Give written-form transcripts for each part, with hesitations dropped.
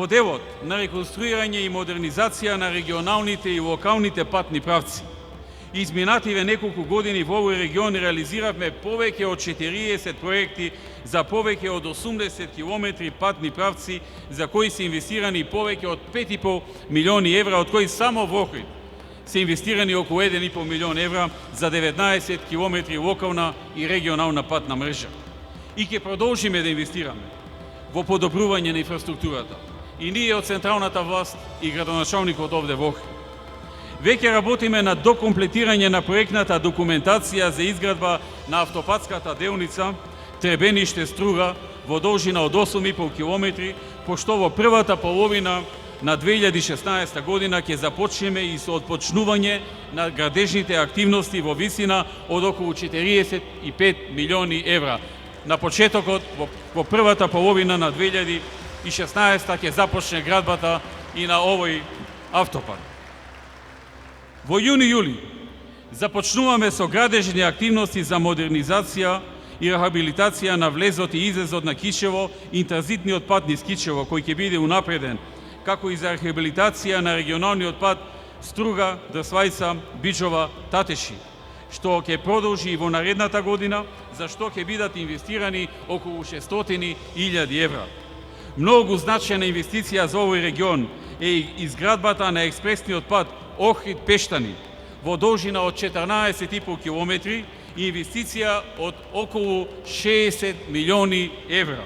Во делот на реконструирање и модернизација на регионалните и локалните патни правци, изминативе неколку години во овој регион реализиравме повеќе од 40 проекти за повеќе од 80 километри патни правци, за кои се инвестирани повеќе од 5,5 милиони евра, од кои само во Охрид се инвестирани околу 1,5 милион евра за 19 километри локална и регионална патна мрежа. И ќе продолжиме да инвестираме во подобрување на инфраструктурата. И ние од централната власт и градоначалникот овде во Охрид. Веќе работиме на докомплетирање на проектната документација за изградба на автопатската делница Требениште-Струга во должина од 8,5 километри, пошто во првата половина на 2016 година ќе започнеме и со отпочнување на градежните активности во висина од околу 45 милиони евра. На почетокот, во првата половина на 2016 ќе започне градбата и на овој автопат. Во јуни-јули започнуваме со градежни активности за модернизација и рехабилитација на влезот и излезот на Кичево и транзитниот пат низ Кичево, кој ќе биде унапреден, како и за рехабилитација на регионалниот пат Струга, Дрсвајца, Бичова, Татеши, што ќе продолжи и во наредната година, за што ќе бидат инвестирани околу 600.000 евра. Многу значајна инвестиција за овој регион е изградбата на експресниот пат Охрид-Пештани во должина од 14,5 километри и инвестиција од околу 60 милиони евра.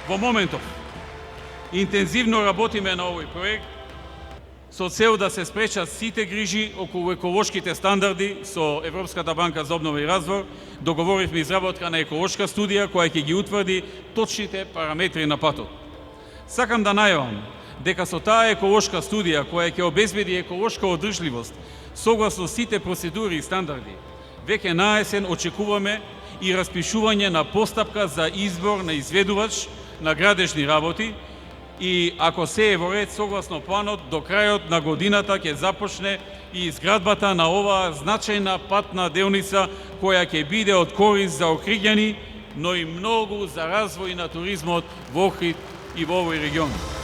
Во моментов интензивно работиме на овој проект со цел да се спречат сите грижи околу еколошките стандарди. Со Европската банка за обнова и развој договоривме изработка на еколошка студија која ќе ги утврди точните параметри на патот. Сакам да најавам дека со таа еколошка студија која ќе обезбеди еколошка одржливост согласно сите процедури и стандарди, веќе наесен очекуваме и распишување на постапка за избор на изведувач на градежни работи и ако се е во ред согласно планот, до крајот на годината ќе започне и изградбата на оваа значајна патна делница која ќе биде од корист за охриѓани, но и многу за развој на туризмот во Охрид и во овој регион.